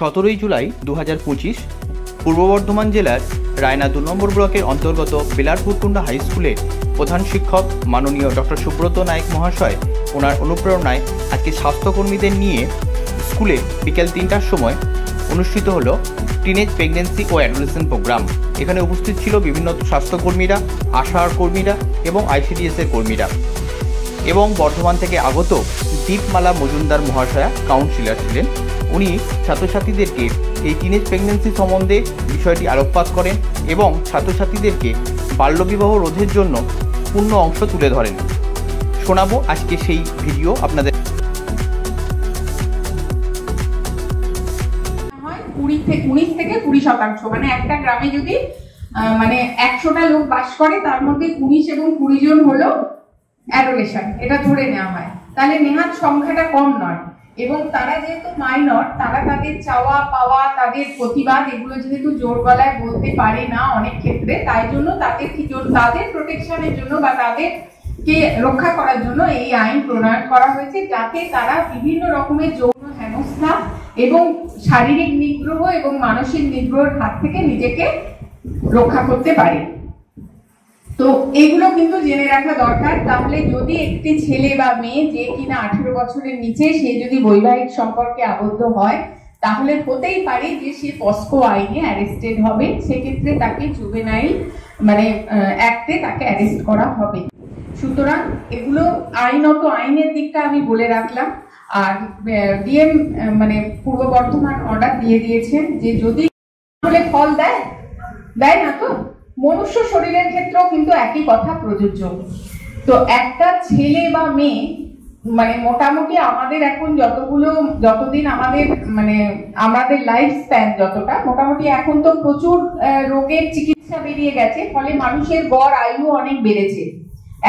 17 জুলাই 2025 পূর্ব বর্ধমান জেলার রায়না 2 নম্বর ব্লকের অন্তর্গত বেলারপুরকুন্ডা হাই স্কুলে প্রধান শিক্ষক মাননীয় ডক্টর সুব্রত নায়ক মহাশয় ওনার অনুপ্রেরণায় আজকে স্বাস্থ্যকর্মীদের নিয়ে স্কুলে বিকেল 3টার সময় অনুষ্ঠিত হলো টিনেজ প্রেগনেন্সি ও অ্যাডোলেসেন্ট প্রোগ্রাম। এখানে উপস্থিত ছিল বিভিন্ন স্বাস্থ্যকর্মীরা, আশা কর্মীরা এবং আইসিডিএসের কর্মীরা এবং বর্ধমান থেকে আগত দীপমালা মজুমদার মহাশয়া কাউন্সিলর ছিলেন। উনি ছাত্রছাত্রীদেরকে এই টিনেজ প্রেগনেন্সি সম্বন্ধে বিষয়টি আলোকপাত করেন এবং ছাত্রছাত্রীদেরকে বাল্যবিবাহ রোধের জন্য পূর্ণ অংশ তুলে ধরেন। শোনাবো আজকে সেই ভিডিও আপনাদের। 19 থেকে 20% মানে একটা গ্রামে যদি মানে 100টা লোক বাস করে তার মধ্যে 19 এবং 20 জন হলো অ্যাডোলেসেন্ট, এটা ধরে নেওয়া হয়। তাহলে নেহাত সংখ্যাটা কম নয় এবং তারা যেহেতু মাইনর, তারা তাদের চাওয়া পাওয়া, তাদের প্রতিবাদ এগুলো যেহেতু জোর গলায় বলতে পারে না অনেক ক্ষেত্রে, তাই জন্য তাদের প্রোটেকশনের জন্য বা তাদেরকে রক্ষা করার জন্য এই আইন প্রণয়ন করা হয়েছে, যাতে তারা বিভিন্ন রকমের যৌন হেনস্থা এবং শারীরিক নিগ্রহ এবং মানসিক নিগ্রহের হাত থেকে নিজেকে রক্ষা করতে পারে। তো এগুলো কিন্তু জেনে রাখা দরকার। তাহলে যদি একটি ছেলে বা মেয়ে যে কিনা 18 বছরের নিচে সে যদি বৈবাহিক সম্পর্কে আবদ্ধ হয়, তাহলে হতেই পারে যে সে পস্কো আইনে অ্যারেস্টেড হবে। সেক্ষেত্রে তাকে জুভেনাইল মানে অ্যাক্টে তাকে অ্যারেস্ট করা হবে। সুতরাং এগুলো আইনের দিকটা আমি বলে রাখলাম। আর ডিএম মানে পূর্ব বর্ধমান অর্ডার দিয়ে দিয়েছেন যে যদি ফল দেয় না, তো মনুষ্য শরীরের ক্ষেত্রেও কিন্তু একই কথা প্রযোজ্য। তো একটা ছেলে বা মেয়ে মানে মোটামুটি আমাদের এখন যতদিন আমাদের লাইফ স্প্যান যতটা, মোটামুটি এখন তো প্রচুর রোগের চিকিৎসা বেরিয়ে গেছে, ফলে মানুষের গড় আয়ু অনেক বেড়েছে।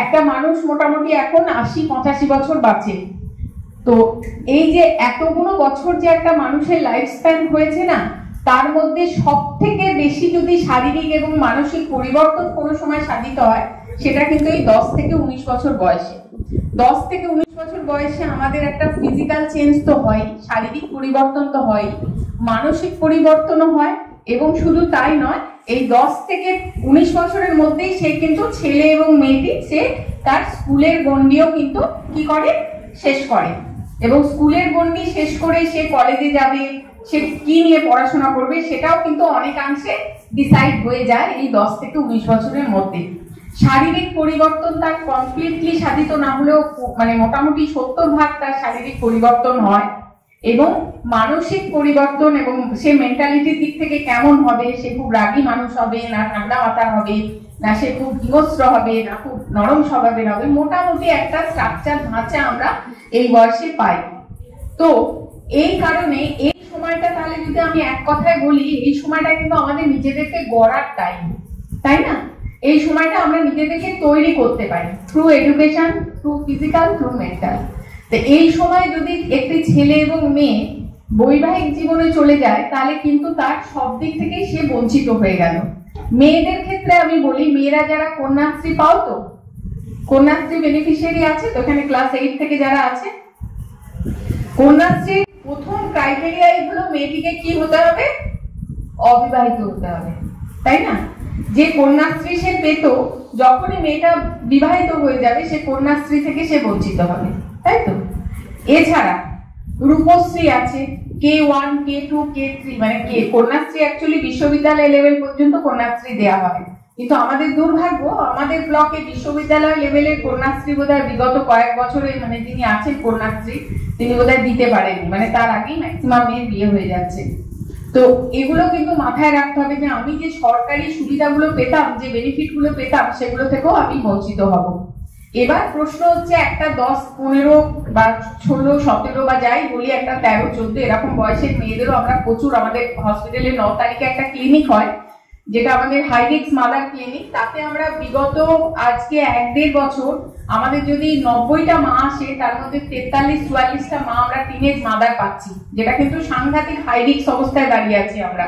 একটা মানুষ মোটামুটি এখন 80-85 বছর বাঁচে। তো এই যে এতগুলো বছর যে একটা মানুষের লাইফ স্প্যান হয়েছে না, তার মধ্যে সব থেকে বেশি যদি শারীরিক এবং মানসিক পরিবর্তন কোনো সময় সাধিত হয়, সেটা কিন্তু এই 10 থেকে 19 বছর বয়সে। 10 থেকে 19 বছর বয়সে আমাদের একটা ফিজিক্যাল চেঞ্জ তো হয়, শারীরিক পরিবর্তন তো হয়, মানসিক পরিবর্তনও হয়। এবং শুধু তাই নয়, এই 10 থেকে 19 বছরের মধ্যেই সে কিন্তু ছেলে এবং মেয়েটি সে তার স্কুলের গণ্ডিও কিন্তু কি করে শেষ করে, এবং স্কুলের গণ্ডি শেষ করে সে কলেজে যাবে, সে কি নিয়ে পড়াশোনা করবে সেটাও কিন্তু অনেকাংশে ডিসাইড হয়ে যায় এই 10 থেকে 19 বছরের মধ্যে। শারীরিক পরিবর্তন তার কমপ্লিটলি সাধিত না হলেও মানে মোটামুটি 70% তার শারীরিক পরিবর্তন হয়, এবং মানসিক পরিবর্তন এবং সে মেন্টালিটির দিক থেকে কেমন হবে, সে খুব রাগী মানুষ হবে না ঠান্ডা মাথা হবে, না সে খুব হিংস্র হবে, না খুব নরম স্বভাবের হবে, মোটামুটি একটা স্ট্রাকচার ধাঁচা আমরা এই বয়সে পাই। তো এই কারণে এই সময়টা, তাহলে যদি আমি এক কথায় বলি, এই সময়টা কিন্তু আমাদের নিজেদেরকে গড়ার টাইম, তাই না? এই সময়টা আমরা নিজেদেরকে তৈরি করতে পারি through education, through physical, through mental. তো এই সময় যদি একটি ছেলে এবং মেয়ে বৈবাহিক জীবনে চলে যায়, তাহলে কিন্তু তার সব দিক থেকেই সে বঞ্চিত হয়ে গেল। মেয়েদের ক্ষেত্রে আমি বলি, মেয়েরা যারা কন্যাশ্রী পাও, তো কন্যাশ্রী বেনিফিশিয়ারি আছে তো এখানে ক্লাস 8 থেকে যারা আছে, কন্যাশ্রীর প্রথম ক্রাইটেরিয়াই হলো মেয়েটিকে কি হতে হবে, অবিবাহিত হতে হবে, তাই না? যে কন্যাশ্রী সে পেত, যখনই মেয়েটা বিবাহিত হয়ে যাবে সে কন্যাশ্রী থেকে সে বঞ্চিত হবে, তাই তো? এছাড়া রূপশ্রী আছে, K1, K2, K3, মানে কন্যাশ্রী অ্যাকচুয়ালি বিশ্ববিদ্যালয় লেভেল পর্যন্ত কন্যাশ্রী দেওয়া হয়, কিন্তু আমাদের দুর্ভাগ্য আমাদের ব্লকে বিশ্ববিদ্যালয় লেভেলের কন্যাশ্রী বোধহয় বিগত কয়েক বছরে মানে যিনি আছেন কন্যাশ্রী তিনি বোধহয় দিতে পারেননি, মানে তার আগেই ম্যাক্সিমাম মেয়ের বিয়ে হয়ে যাচ্ছে। তো এগুলো কিন্তু মাথায় রাখতে হবে যে আমি যে সরকারি সুবিধাগুলো পেতাম, যে বেনিফিট গুলো পেতাম, সেগুলো থেকেও আমি বঞ্চিত হব। এবার প্রশ্ন হচ্ছে, একটা 10, 15 বা 16, 17 বা যাই বলি, একটা 13, 14 এরকম বয়সের মেয়েদেরও আমরা প্রচুর, আমাদের হসপিটালে 9 তারিখে একটা ক্লিনিক হয় যেটা আমাদের হাইরিক্স মাদার ক্লিনিক। তাতে আমরা বিগত আজকে 1-1.5 বছর আমাদের যদি 90টা মা আসে, তার মধ্যে 43-44টা মা আমরা টিনেজ মাদার পাচ্ছি, যেটা কিন্তু সাংঘাতিক হাইরিক্স অবস্থায় দাঁড়িয়ে আছি আমরা।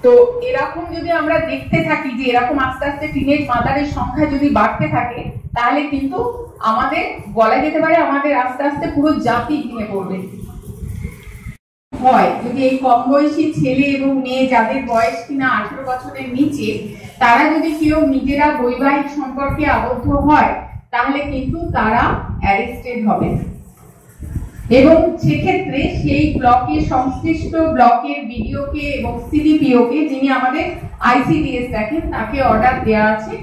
তো এরকম যদি আমরা দেখতে থাকি যে এরকম আস্তে আস্তে টিনেজ মাদারের সংখ্যা যদি বাড়তে থাকে, তাহলে কিন্তু আমাদের বলা যেতে পারে আমাদের আস্তে আস্তে পুরো জাতি ভেঙে পড়বে। হয়, যদি এই কম বয়সী ছেলে এবং মেয়ে যাদের বয়স কিনা 18 বছরের নিচে, তারা যদি কেউ নিজেরা বৈবাহিক সম্পর্কে আবদ্ধ হয় তাহলে কিন্তু তারা অ্যারেস্টেড হবে এবং সেক্ষেত্রে সেই ব্লকের সংশ্লিষ্ট ব্লকের বিডিওকে এবং সিডিপিওকে, যিনি আমাদের আইসিডিএস দেখেন, তাকে অর্ডার দেওয়া আছে।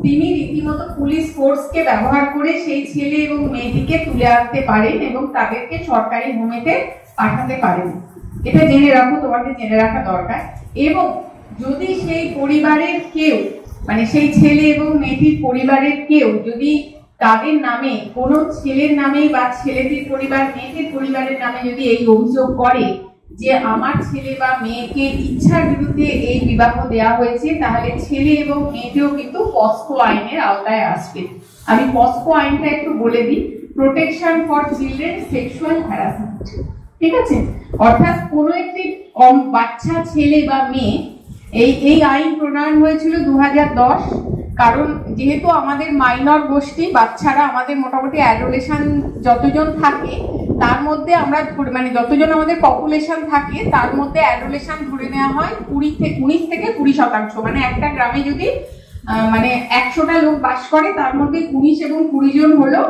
তিনি রীতিমতো পুলিশ ফোর্সকে ব্যবহার করে সেই ছেলে এবং মেয়েটিকে তুলে আনতে পারেন এবং তাদেরকে সরকারি হোমেতে পাঠাতে পারেন। এটা জেনে রাখো, তোমাদের জেনে রাখা দরকার। এবং যদি সেই পরিবারের কেউ, মানে সেই ছেলে এবং মেয়েটির পরিবারের কেউ যদি তাদের নামে, কোনো ছেলের নামে বা ছেলেটির পরিবার মেয়েটির পরিবারের নামে যদি এই অভিযোগ করে যে আমার ছেলে বা মেয়েকে ইচ্ছার বিরুদ্ধে এই বিবাহ দেওয়া হয়েছে, তাহলে ছেলে এবং মেয়েটিও কিন্তু পস্কো আইনের আওতায় আসবে। আমি পস্কো আইনটা একটু বলে দিই, protection for children sexual harassment, ঠিক আছে? অর্থাৎ কোনো একটি বাচ্চা ছেলে বা মেয়ে, এই আইন প্রণয়ন হয়েছিল 2010। কারণ যেহেতু আমাদের মাইনর গোষ্ঠী বাচ্চারা, আমাদের মোটামুটি অ্যাডোলেশন যতজন থাকে তার মধ্যে আমরা মানে যতজন আমাদের পপুলেশন থাকে তার মধ্যে অ্যাডোলেশন ধরে নেওয়া হয় 19 থেকে 20%। মানে একটা গ্রামে যদি মানে 100টা লোক বাস করে তার মধ্যে 19 এবং 20 জন হলো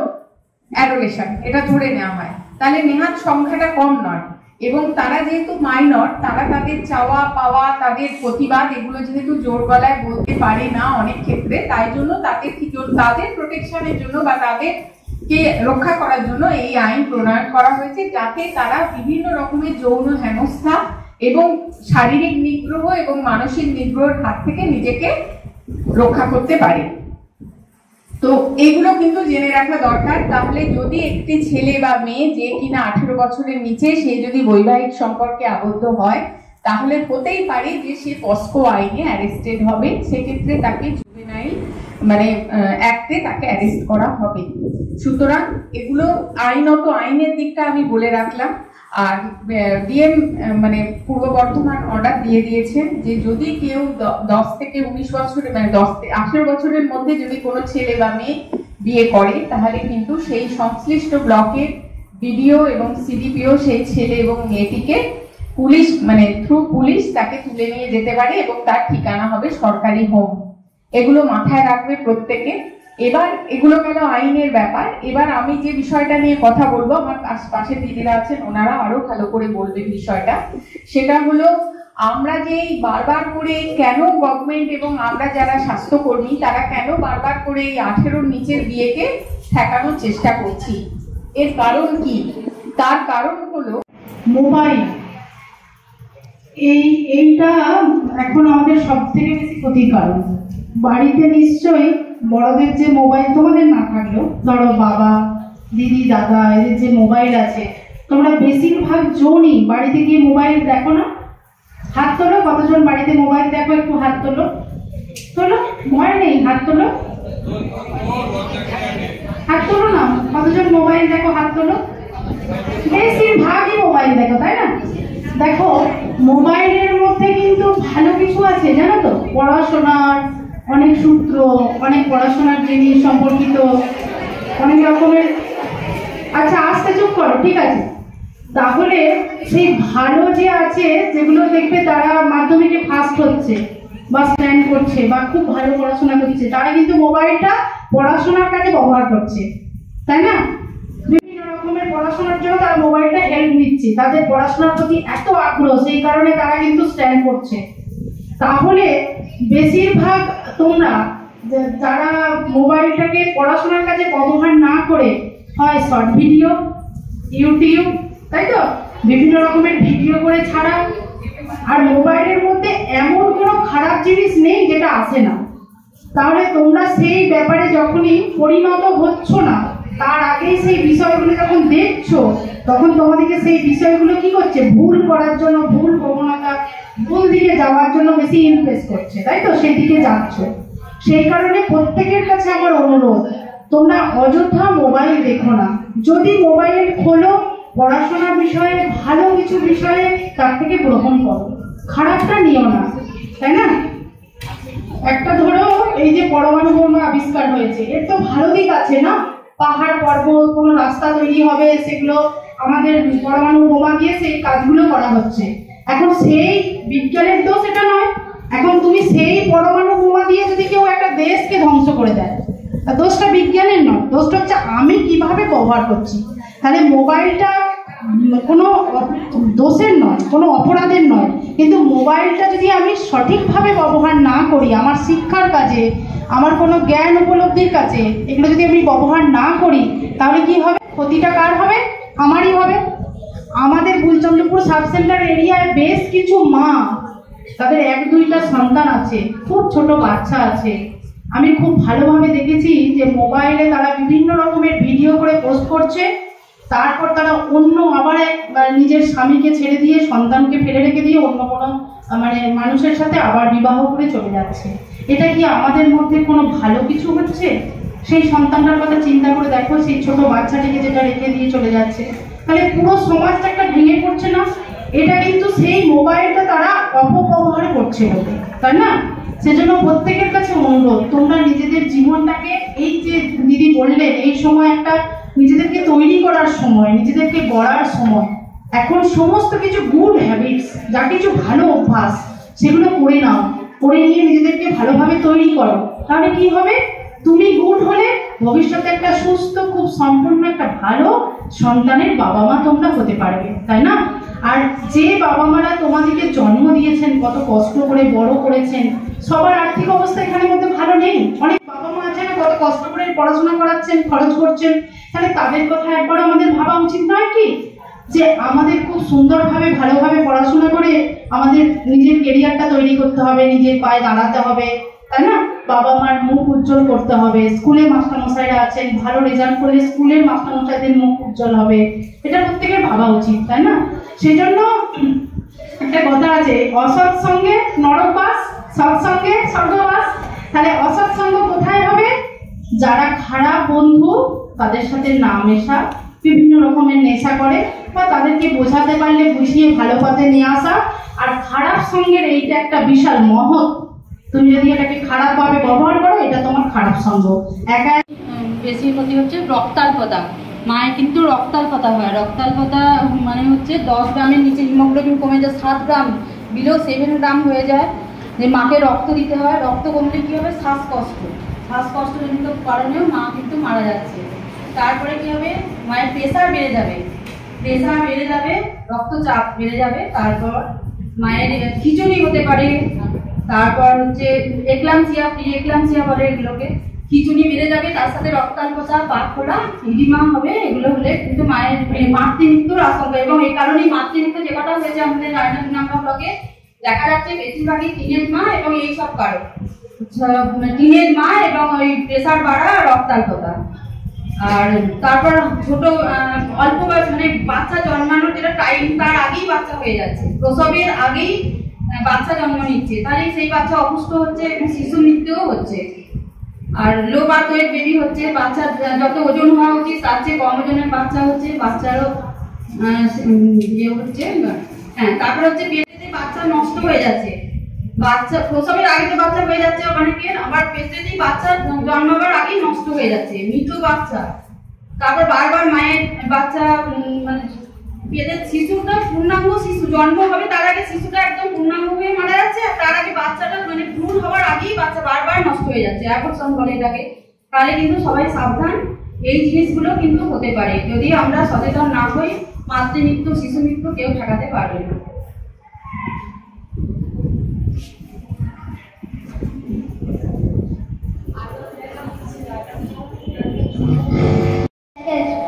অ্যাডোলেশন, এটা ধরে নেওয়া হয়। তাহলে নেহাত সংখ্যাটা কম নয়। এবং তারা যেহেতু মাইনর, তারা তাদের চাওয়া পাওয়া, তাদের প্রতিবাদ, এগুলো যেহেতু জোর গলায় বলতে পারে না অনেক ক্ষেত্রে, তাই জন্য তাদের প্রোটেকশনের জন্য বা তাদেরকে রক্ষা করার জন্য এই আইন প্রণয়ন করা হয়েছে, যাতে তারা বিভিন্ন রকমের যৌন হেনস্থা এবং শারীরিক নিগ্রহ এবং মানসিক নিগ্রহের হাত থেকে নিজেকে রক্ষা করতে পারে। তো এগুলো কিন্তু জেনে রাখা দরকার। তাহলে যদি একটি ছেলে বা মেয়ে যে কিনা 18 বছরের নিচে, সে যদি বৈবাহিক সম্পর্কে আবদ্ধ হয় তাহলে হতেই পারে যে সে পস্কো আইনে অ্যারেস্টেড হবে। সেক্ষেত্রে তাকে জুভেনাইল মানে অ্যাক্টে তাকে অ্যারেস্ট করা হবে। সুতরাং এগুলো আইনত, আইনের দিকটা আমি বলে রাখলাম। আর ডিএম মানে পূর্ব বর্ধমান অর্ডার দিয়ে দিয়েছেন যে যদি কেউ 10 থেকে 19 বছরের, মানে 18 বছরের মধ্যে যদি কোনো ছেলে বা মেয়ে বিয়ে করে তাহলে কিন্তু সেই সংশ্লিষ্ট ব্লকের বিডিও এবং সিডিপিও সেই ছেলে এবং মেয়েটিকে পুলিশ মানে থ্রু পুলিশ তাকে তুলে নিয়ে যেতে পারে এবং তার ঠিকানা হবে সরকারি হোম। এগুলো মাথায় রাখবে প্রত্যেকে। এবার এগুলো গেল আইনের ব্যাপার। এবার আমি যে বিষয়টা নিয়ে কথা বলবো, আমার পাশে দিদিরা আছেন, ওনারা আরো ভালো করে বলবেন বিষয়টা। সেটা হলো আমরা যে বারবার করে কেন গভর্নমেন্ট এবং আমরা যারা স্বাস্থ্যকর্মী তারা কেন বারবার করে এই 18 নিচের বিয়েকে ঠেকানোর চেষ্টা করছি, এর কারণ কি? তার কারণ হলো মোবাইল। এইটা এখন আমাদের সব থেকে বেশি ক্ষতির কারণ। বাড়িতে নিশ্চয়ই বড়দের যে মোবাইল, তোমাদের না থাকলেও ধরো বাবা দিদি দাদা এদের যে মোবাইল আছে, তোমরা বেশিরভাগ জনই বাড়িতে গিয়ে মোবাইল দেখো না? হাত তোলো, কতজন বাড়িতে মোবাইল দেখো, একটু হাত তোলো। তোলো, ভয় নেই, হাত তোলো, হাত তোলো না। কতজন মোবাইল দেখো, হাত তোলো। বেশিরভাগই মোবাইল দেখো, তাই না? দেখো মোবাইলের মধ্যে কিন্তু ভালো কিছু আছে, জানো তো? পড়াশোনার অনেক সূত্র, অনেক পড়াশোনার জিনিস সম্পর্কিত অনেক রকমের। আচ্ছা আস্তে চুপ করো, ঠিক আছে? তাহলে সেই ভালো যে আছে, যেগুলো দেখবে তারা মাধ্যমিকে ফার্স্ট হচ্ছে বা স্ট্যান্ড করছে বা খুব ভালো পড়াশোনা করছে, তারা কিন্তু মোবাইলটা পড়াশোনার কাজে ব্যবহার করছে, তাই না? বিভিন্ন রকমের পড়াশোনার জন্য তারা মোবাইলটা হেল্প নিচ্ছে, তাদের পড়াশোনার প্রতি এত আগ্রহ, সেই কারণে তারা কিন্তু স্ট্যান্ড করছে। তাহলে বেশিরভাগ তোমরা যারা মোবাইলটাকে পড়াশোনার কাজে ব্যবহার না করে হয় শর্ট ভিডিও, ইউটিউব, তাই তো, বিভিন্ন রকমের ভিডিও করে ছাড়া। আর মোবাইলের মধ্যে এমন কোনো খারাপ জিনিস নেই যেটা আসে না। তাহলে তোমরা সেই ব্যাপারে যখনই পরিণত হচ্ছ না, তার আগেই সেই বিষয়গুলো যখন দেখছো, তখন তোমাদেরকে সেই বিষয়গুলো কি করছে? ভুল করার জন্য, ভুল প্রবণতা, ভুল দিকে যাওয়ার জন্য বেশি ইনভেস্ট করছে, তাই তো? সেই দিকে যাচ্ছ। সেই কারণে প্রত্যেকের কাছে আমার অনুরোধ, তোমরা অযথা মোবাইল দেখো না। যদি মোবাইল খোলো, পড়াশোনার বিষয়ে, ভালো কিছু বিষয়ে তার থেকে গ্রহণ করো, খারাপটা নিও না, তাই না? একটা ধরো এই যে পরমাণু বোমা আবিষ্কার হয়েছে, এর তো ভালো দিক আছে না? পাহাড় পর্বত, কোনো রাস্তা তৈরি হবে, সেগুলো আমাদের পরমাণু বোমা দিয়ে সেই কাজগুলো করা হচ্ছে। এখন সেই বিজ্ঞানের দোষ এটা নয়, এখন তুমি সেই পরমাণু বোমা দিয়ে যদি কেউ একটা দেশকে ধ্বংস করে দেয়, তা দোষটা বিজ্ঞানের নয়, দোষটা হচ্ছে আমি কিভাবে ব্যবহার করছি। তাহলে মোবাইলটা কোনো দোষের নয়, কোনো অপরাধের নয়, কিন্তু মোবাইলটা যদি আমি সঠিকভাবে ব্যবহার না করি, আমার শিক্ষার কাজে, আমার কোনো জ্ঞান উপলব্ধির কাজে এগুলো যদি আমি ব্যবহার না করি, তাহলে কি হবে? ক্ষতিটা কার হবে? আমারই হবে। আমাদের গুলচন্দ্রপুর সাব সেন্টার এরিয়ায় বেশ কিছু মা, তাদের 1-2টা সন্তান আছে, খুব ছোট বাচ্চা আছে। আমি খুব ভালোভাবে দেখেছি যে মোবাইলে তারা বিভিন্ন রকমের ভিডিও করে পোস্ট করছে, তারপর তারা অন্য আবার নিজের স্বামীকে ছেড়ে দিয়ে, সন্তানকে ফেলে রেখে দিয়ে অন্য কোনো মানুষের সাথে আবার বিবাহ করে চলে যাচ্ছে। এটা কি আমাদের মধ্যে কোনো ভালো কিছু হচ্ছে? সেই সন্তানটার কথা চিন্তা করে দেখো, সেই ছোট বাচ্চাটিকে যেটা রেখে দিয়ে চলে যাচ্ছে, তাহলে পুরো সমাজটা একটা ভেঙে পড়ছে না? এটা কিন্তু সেই মোবাইলটা তারা অপব্যবহার করছে বলে, তাই না? সেজন্য প্রত্যেকের কাছে অনুরোধ, তোমরা নিজেদের জীবনটাকে, এই যে দিদি বললেন, এই সময় একটা নিজেদেরকে তৈরি করার সময়, নিজেদেরকে গড়ার সময়। এখন সমস্ত কিছু গুড হ্যাবিটস, যা কিছু ভালো অভ্যাস, সেগুলো করে নাও, করে নিয়ে নিজেদেরকে ভালোভাবে তৈরি করো। তাহলে কি হবে? তুমি গুড হলে ভবিষ্যতে একটা সুস্থ, খুব সম্পূর্ণ একটা ভালো সন্তানের বাবা মা তোমরা হতে পারবে, তাই না? আর যে বাবা মারা তোমাদেরকে জন্ম দিয়েছেন, কত কষ্ট করে বড় করেছেন, সবার আর্থিক অবস্থা এখানের মধ্যে ভালো নেই। অনেক বাবা মা আছে না, কত কষ্ট করে পড়াশোনা করাচ্ছেন, খরচ করছেন। তাহলে তাদের কথা একবার আমাদের ভাবা উচিত নয় কি, যে আমাদের খুব সুন্দরভাবে ভালোভাবে পড়াশোনা করে আমাদের নিজের কেরিয়ারটা তৈরি করতে হবে, নিজের পায়ে দাঁড়াতে হবে, তাই না? বাবা মার মুখ উজ্জ্বল করতে হবে। স্কুলে মাস্টারমশাইরা আছেন, ভালো রেজাল্ট করলে স্কুলের মাস্টারমশাইদের মুখ উজ্জ্বল হবে, এটা প্রত্যেকের ভাবা উচিত, তাই না? সেই জন্য একটা কথা আছে, অসৎ সঙ্গে নরকবাস, সৎসঙ্গে স্বর্গবাস। তাহলে অসৎ সঙ্গ কোথায় হবে? যারা খারাপ বন্ধু, তাদের সাথে না মেশা, বিভিন্ন রকমের নেশা করে, বা তাদেরকে বোঝাতে পারলে বুঝিয়ে ভালো পথে নিয়ে আসা। আর খারাপ সঙ্গের এইটা একটা বিশাল মহৎ, তুমি যদি এটাকে খারাপভাবে ব্যবহার করো, এটা তোমার খারাপ সঙ্গ। একা বেশি ক্ষতি হচ্ছে রক্তাল্পতা। মায়ের কিন্তু রক্তাল্পতা হয়। রক্তাল্পতা মানে হচ্ছে 10 গ্রামের নিচে হিমোগ্লোবিন কমে যায়, 7 গ্রাম বিলো 7 গ্রাম হয়ে যায়, যে মাকে রক্ত দিতে হয়। রক্ত কমলে কী হবে? শ্বাসকষ্টজনিত কারণেও মা কিন্তু মারা যাচ্ছে। তারপরে কী হবে? মায়ের প্রেশার বেড়ে যাবে, রক্তচাপ বেড়ে যাবে। তারপর মায়ের খিচুড়ি হতে পারে, তারপর হচ্ছে এক্লামসিয়া বলে এগুলোকে। খিচুড়ি বেড়ে যাবে, তার সাথে রক্তাল্পতা, পা খোলা, ইডিমা হবে। এগুলো হলে কিন্তু মায়ের মাতৃমৃত্যুর আশঙ্কা। এবং এই কারণেই মাতৃমৃত্যু যে কটা হয়েছে আমাদের রায়না 2 নম্বর ব্লকে, দেখা যাচ্ছে বেশিরভাগই টিনেজ মা এবং এইসব কারণ, টিনেজ মা এবং ওই প্রেশার বাড়া, রক্তাল্পতা। আর তারপর ছোট অল্প বয়স মানে বাচ্চা জন্মানোর যেটা টাইম, তার আগেই বাচ্চা হয়ে যাচ্ছে, প্রসবের আগেই বাচ্চা জন্ম নিচ্ছে, তাহলে সেই বাচ্চা অপুষ্ট হচ্ছে এবং শিশু মৃত্যুও হচ্ছে। আর লো বার্থ ওয়েট বেবি হচ্ছে, বাচ্চার যত ওজন হওয়া উচিত তার চেয়ে কম ওজনের বাচ্চা হচ্ছে, বাচ্চারও ইয়ে হচ্ছে। হ্যাঁ, তারপর হচ্ছে পেটে বাচ্চা নষ্ট হয়ে যাচ্ছে, বাচ্চা প্রসবের আগে তো বাচ্চা হয়ে যাচ্ছে অনেকের, আবার পেটে বাচ্চা জন্মাবার আগেই নষ্ট হয়ে যাচ্ছে, মৃত বাচ্চা। তারপর বারবার মায়ের বাচ্চা মানে পেটের শিশুটা পূর্ণাঙ্গ শিশু জন্ম হবে, তার আগে শিশুটা একদম পূর্ণাঙ্গ হয়ে মারা যাচ্ছে, আর তার আগে বাচ্চাটা মানে ভ্রূণ হওয়ার আগেই বাচ্চা বারবার নষ্ট হয়ে যাচ্ছে, অ্যাবর্শন বলে এটাকে। তাহলে কিন্তু সবাই সাবধান, এই জিনিসগুলো কিন্তু হতে পারে। যদি আমরা সচেতন না হই, মাতৃমৃত্যু, শিশু মৃত্যু কেউ ঠেকাতে পারবে না।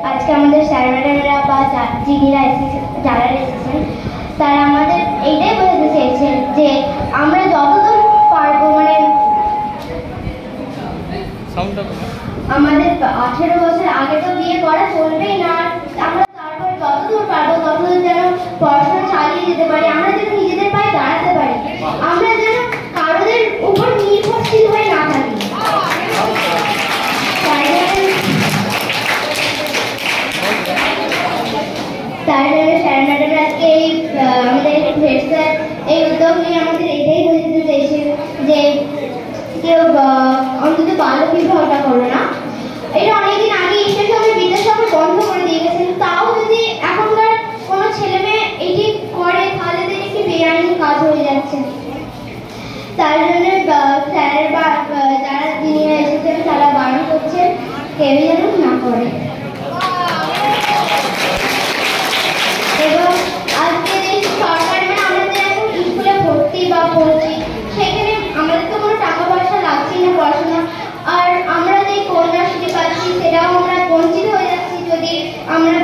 আজকে আমাদের স্যার ম্যাডামরা বা যিনিরা যারা এসেছেন, তারা আমাদের এইটাই বোঝাতে চেয়েছেন যে আমরা যতদূর পারবো, মানে আমাদের 18 বছর আগে তো বিয়ে করা চলবেই না, আমরা তারপরে যতদূর পারবো ততদূর যেন পড়াশোনা চালিয়ে যেতে পারি, আমরা যেন নিজেদের পায়ে দাঁড়াতে পারি, আমরা যেন কারোদের উপর নির্ভরশীল হয়ে না থাকি। তার জন্য স্যার ম্যাডামরা আজকে এই আমাদের হেড স্যার এই উদ্যোগ নিয়ে আমাদের এটাই বোঝাতে চাইছেন যে কেউ অন্তত বাল্য বিবাহটা করো না। এটা অনেকদিন আগে যারা যিনি এসেছেন তারা বারণ করছেন কেউ যেন না করে। এবং আজকে যে সরকার মানে আমাদের এখন স্কুলে ভর্তি বা পড়ছি, সেখানে আমাদের তো কোনো টাকা পয়সা লাগছেই না পড়াশোনা, আর আমরা যে কন্যাশ্রী পাচ্ছি সেটাও আমরা বঞ্চিত হয়ে যাচ্ছি যদি আমরা